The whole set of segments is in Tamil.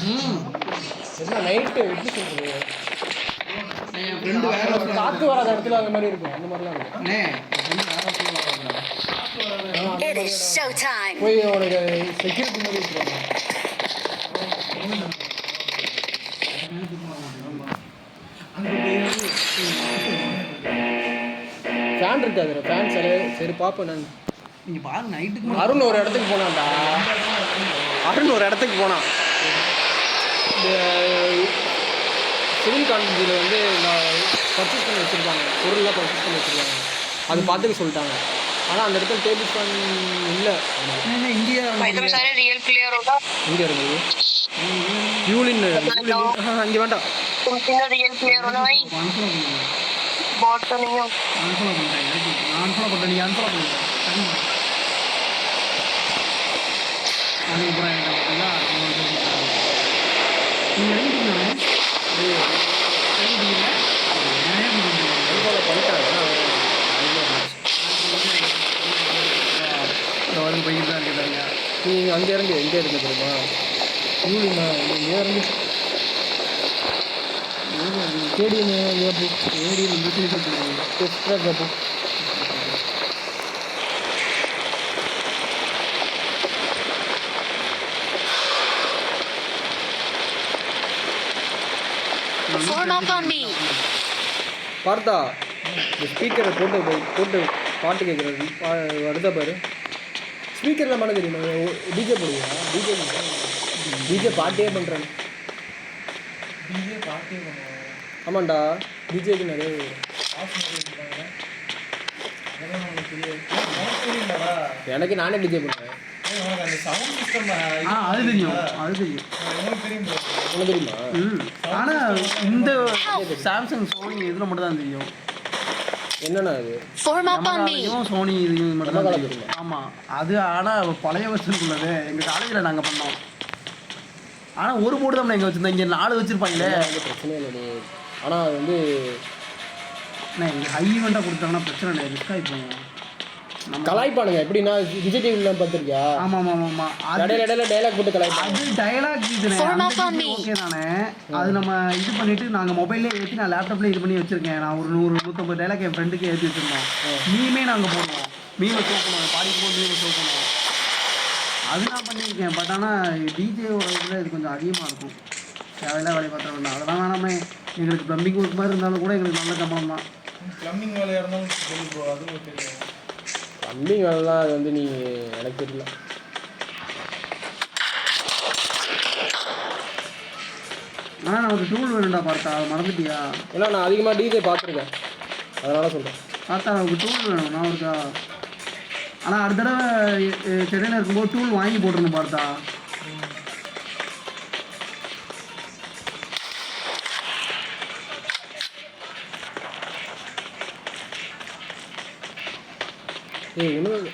என்ன நைட்டு எப்படி சொல்றது, என் ஃப்ரெண்டு வேற காற்று வராத இடத்துல அந்த மாதிரி இருக்கும், அந்த மாதிரிலாம் இருக்கும். போய் அவனுக்கு செக்யூரிட்டி மாதிரி வச்சுருவாங்க. ஃபேன் இருக்காது, ஃபேன் சரி பார்ப்பேன் நான். நீங்கள் பாருங்க நைட்டுக்கு அருண் ஒரு இடத்துக்கு போனான்டா, அருண் ஒரு இடத்துக்கு போனான். இந்த சிவில் காலேஜில் வந்து நான் பர்ச்சேஸ் பண்ணி வச்சுருப்பாங்க, பொருள்லாம் பர்ச்சேஸ் பண்ணி வச்சுருக்காங்க, அது பார்த்துக்க சொல்லிட்டாங்க. ஆனால் அந்த இடத்துல டேபிள் ஃபேன் இல்லை. இங்கே இங்கே இருந்தது யூலின் இங்கே வேண்டாம். போய்கிட்டு தான் இருக்கிறாங்க. நீ அங்கே இறங்கு, எங்கே இருக்க தெரியுமா யூலினா, இங்கே இறங்கு கேடிஎம் எக்ஸ்ட்ரா காப்பு. பார்த்தா இந்த ஸ்பீக்கரை போட்டு பாட்டு கேட்குறது வருதா பாரு. ஸ்பீக்கரில் பண்ண தெரியுமா, டிஜே போடுவா, டிஜே பாட்டே பண்ணுறேன். ஆமாண்டா, டிஜேக்கு நிறைய எனக்கு நானே டிஜே பண்ணுவேன். அது தெரியும், அது தெரியும். உனக்கு தெரியுமா? ஆனால் இந்த சாம்சங் சோனி இதில் மட்டும் தான் தெரியும். என்னன்னா அது சோனி இது மட்டும் தான் தெரியும். ஆமாம் அது, ஆனால் பழைய வருஷம் உள்ளது எங்கள் காலேஜில் நாங்கள் பண்ணோம். ஆனால் ஒரு போர்டு தான் எங்கே வச்சுருந்தோம், இங்கே 4 வச்சுருப்பாங்களே. பிரச்சனை இல்லை நீ, ஆனால் அது வந்து இங்கே ஹை ஈவெண்ட்டாக கொடுத்தாங்கன்னா பிரச்சனை இல்லை, ரிஸ்க் ஆகிப்போம். கலாய்ப்பானுங்க எப்படின்னா விஜய் டிவிலாம் பார்த்துருக்கியா? ஆமாம் ஆமாம் ஆமாம், இடையில டைலாக் போட்டு கலாய்ப்பாங்க. அது டைலாக் இதுனே ஓகே தானே. அது நம்ம இது பண்ணிவிட்டு நாங்கள் மொபைல்லே ஏற்றி நான் லேப்டாப்லேயே இது பண்ணி வச்சுருக்கேன். நான் ஒரு 100-150 டைலாக் என் ஃப்ரெண்டுக்கு ஏற்றி வச்சுருந்தோம். மீமே நாங்கள் போடுவோம், மீமை ஷோ பண்ணுவோம், பாடிக்கும்போது மீமை ஷோ பண்ணுவோம். அது நான் பண்ணியிருக்கேன். பட் ஆனால் டிஜேவோட இதில் இது கொஞ்சம் அதிகமாக இருக்கும். தேவையில்லாம் வேலையை பார்த்துட வேண்டாம். அதெல்லாம் வேணாமே. எங்களுக்கு ப்ளம்பிங் ஒர்க் மாதிரி இருந்தாலும் கூட எங்களுக்கு நல்ல சம்பளம் தான். ப்ளம்பிங் வேலையாக இருந்தாலும் சொல்லி அதுவும் தெரியும். ப்ளம்பிங் வேலைலாம் அது வந்து நீ எனக்கு தெரியல. நமக்கு டூல் வேணும்டா பார்த்தா, அதை மறந்துட்டியா? ஏன்னா நான் அதிகமாக டிஜே பார்த்துருக்கேன், அதனால சொல்கிறேன். பார்த்தா நமக்கு டூல் வேணும். நான் இருக்கா, ஆனால் அடுத்த தடவை சென்னையில் இருக்கும்போது டூல் வாங்கி போட்டுருணும் பார்த்தா. இன்னும்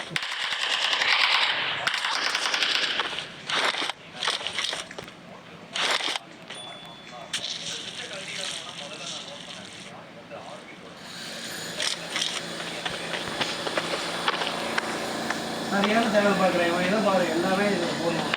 நான் ஏன் தேவை பார்க்குறேன், ஏதோ பாரு எல்லாமே இதில் போடணும்.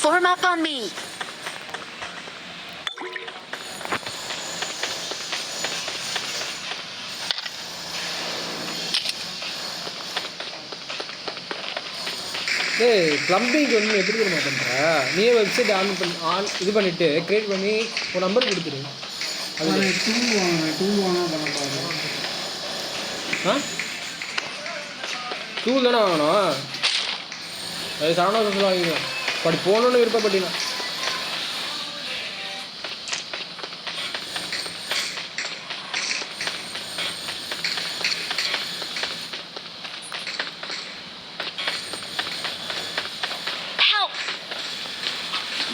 Form up on me. Plumbing வந்து எப்படி தெரியுமா பண்ணுற, நீயே வெப்சைட் இது பண்ணிவிட்டு க்ரியேட் பண்ணி ஒரு நம்பர் கொடுத்துரு. அது டூல் வாங்க பண்ண. ஆ டூல் தானே வாங்கணும். அது சரவணா சொல்லி வாங்கிக்கலாம். பட் போகணுன்னு விருப்பப்பட்டீங்கன்னா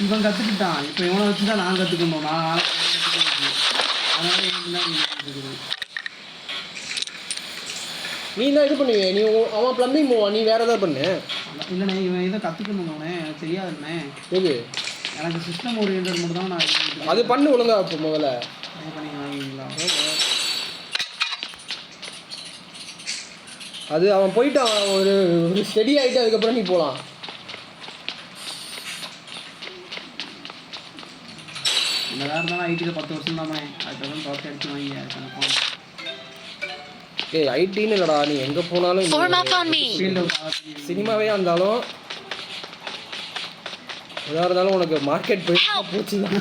இவன் கற்றுக்கிட்டான். இப்போ இவனை வச்சு தான் நான் கற்றுக்கணும். நான் கற்றுக்கிறது. அதனால இவன் முன்னாடி இருக்குது. நீ தான் இது பண்ணுவியே, நீ அவன் ப்ளம்பிங் போவான், நீ வேறு எதாவது பண்ணு. இல்லைண்ணே, இவன் இதை கற்றுக்கணுண்ணே, எனக்கு தெரியாதுண்ணே. எது? எனக்கு சிஸ்டம் ஓரியன்டட் மட்டும் தான் நான் அது பண்ணு ஒழுங்கா இப்போ முதல்ல. பண்ணிக்கலாம். அது அவன் போயிட்டு அவன் ஒரு ஸ்டெடி ஆகிட்டு அதுக்கப்புறம் நீ போகலாம். இந்த வேறு இருந்தாலும் ஐடியில் 10 வருஷம் தானே, அதுக்கப்புறம் பார்த்து அடிச்சு வாங்கி கணக்கும். ஏய் ஐடின்னு இல்லைடா, நீ எங்கே போனாலும் சினிமாவே இருந்தாலும் எதாக இருந்தாலும் உனக்கு மார்க்கெட் போயிட்டு போச்சு தான்.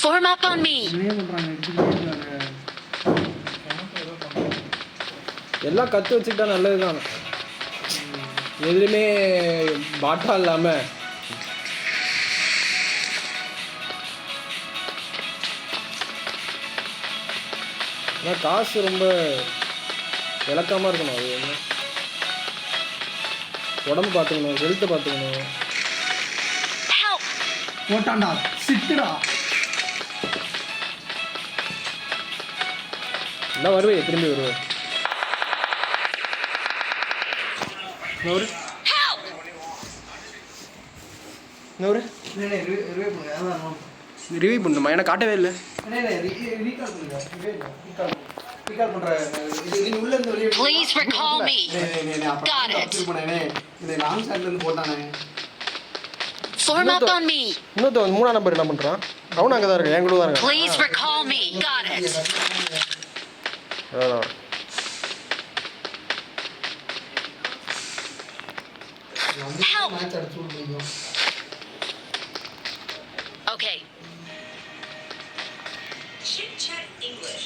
Form up on me. எல்லாம் கற்று வச்சுக்கிட்டா நல்லது தான். எதுலையுமே பாட்டா இல்லாமல் ஆனால் காசு ரொம்ப இலக்கமாக இருக்கணும். அது என்ன உடம்பு பார்த்துக்கணும், ஹெல்த்தை பார்த்துக்கணும். போட்டாண்டா சிட்டுடா. என்ன வருவே, திரும்பி வருவேன். ரிவ்யூ பண்ணுமா? எனக்கு காட்டவே இல்லை. Please recall me. Got it. Form up on me. இன்னொருத்த 3ஆம் நம்பர் என்ன பண்ணுறான்? அவனும் அங்கே தான் இருக்கேன், என் கூட தான் இருக்கேன். Please recall me. Got it. Help. Okay. Chit Chat English.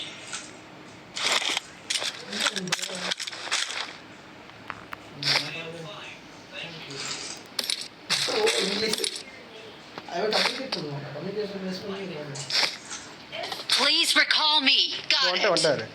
Please recall me. Got it. வந்துட்டாரு.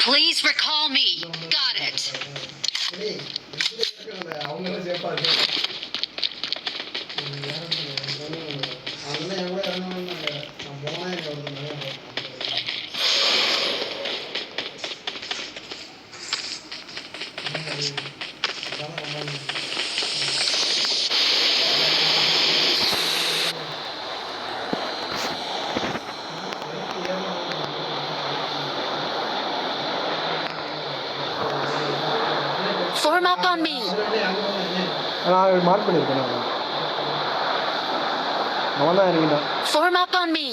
Please recall me. Got it. Form up on me. நான் மார்க் பண்ணியிருக்கேன். அவன் தான் இறங்கிட்டான். Form up on me.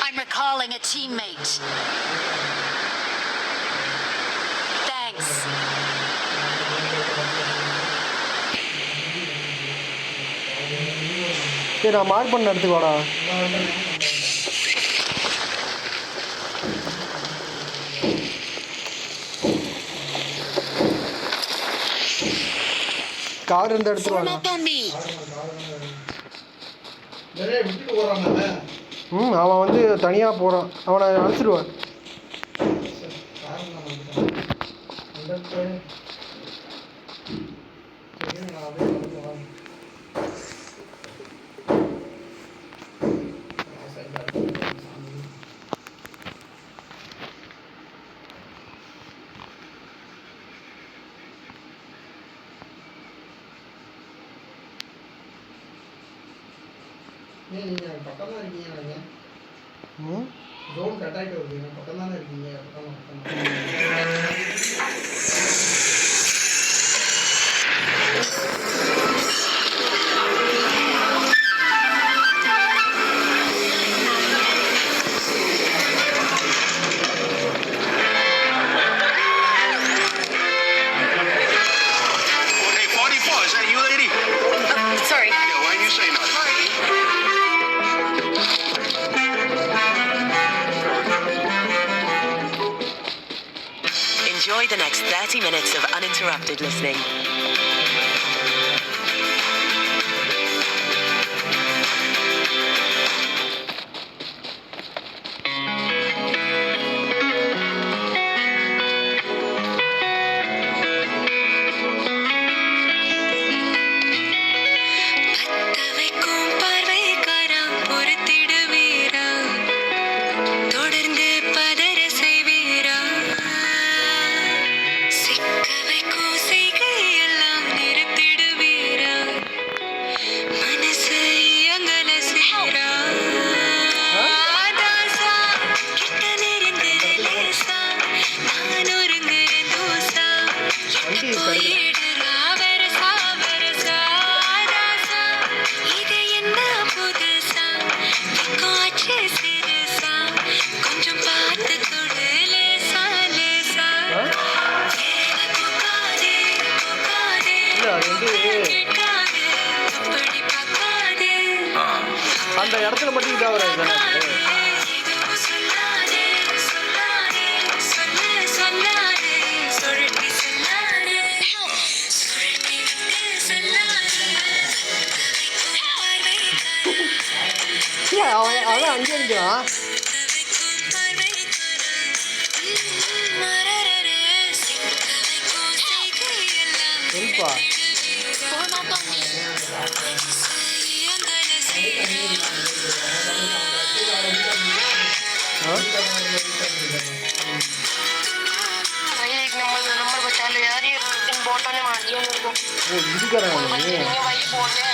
I'm recalling a teammate. Thanks. சரி, நான் மார்க் பண்ண இடத்துக்கு வாடா. கார் இருந்த இடத்துல Form வாடா. up on me. அவன் வந்து தனியாக போகிறான், அவனை அழைச்சிடுவான். நீங்கள் பக்கம் தான் இருக்கீங்க. நீங்கள் ஜோன் கட் ஆகிட்டு வருது, பக்கம் தானே இருக்கீங்க. the next 30 minutes of uninterrupted listening. அந்த இடத்துல மட்டும் இதாக வராது. அவன் அங்கே இருக்கான். சரிப்பா नंबर बचा लो यार, ये इन बोटों ने मार दिया मेरे को। वो इसी कर रहा है भाई बोट है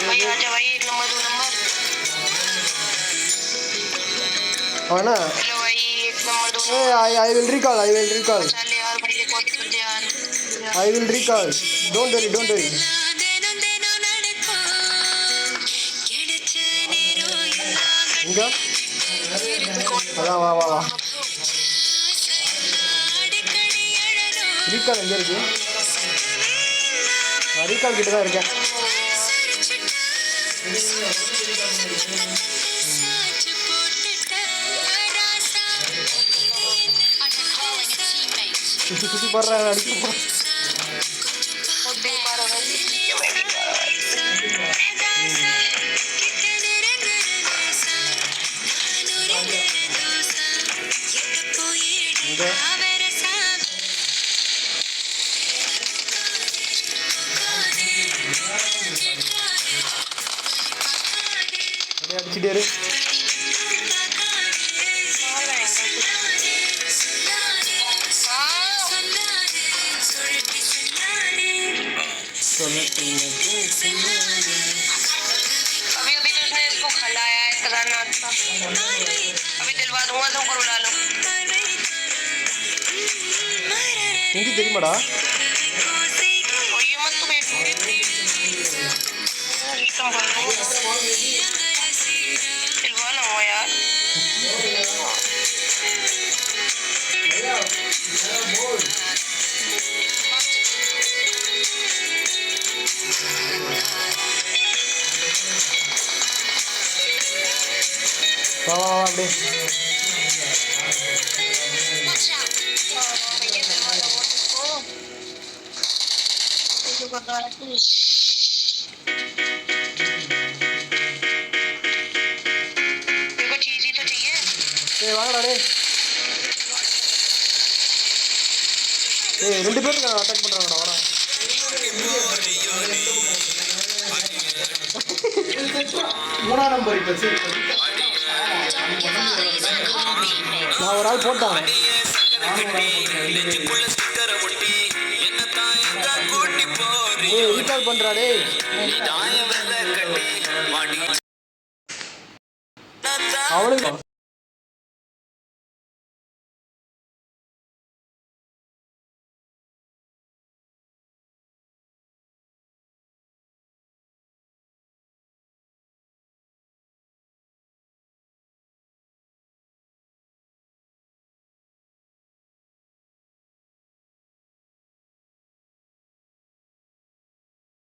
भाई, आजा भाई, 1 नंबर 2 नंबर। है ना? हेलो भाई, 1 number 2 A I will recall बचा ले यार भाई, रिकॉर्ड कर दे यार। I will recall. Don't worry. இங்க அதான் வா ரீகால் எங்கே இருக்கு? ரீகால் கிட்ட தான் இருக்கேன். சுற்றி போடுறாங்க அடிக்க. அடிச்சுட்டே இரு. अभी तो उसने इसको खिलाया है केदारनाथ का। अभी दिलवा दूंगा तुमको, रुला लो। हिंदी தெரியுமாடா? ये मत तू बैठ, दिलवा लो यार। வா அப்படியே. चीज ही तो चाहिए। வாங்கடா டே. ரெண்டு பேரும் அட்டாக் பண்றாங்கடா. வாடா. மூணாம் நம்பர் இப்போ சரி. நான் ஒரு ஆள் போட்டான். ரீகால் பண்றா டே. அவனுக்கு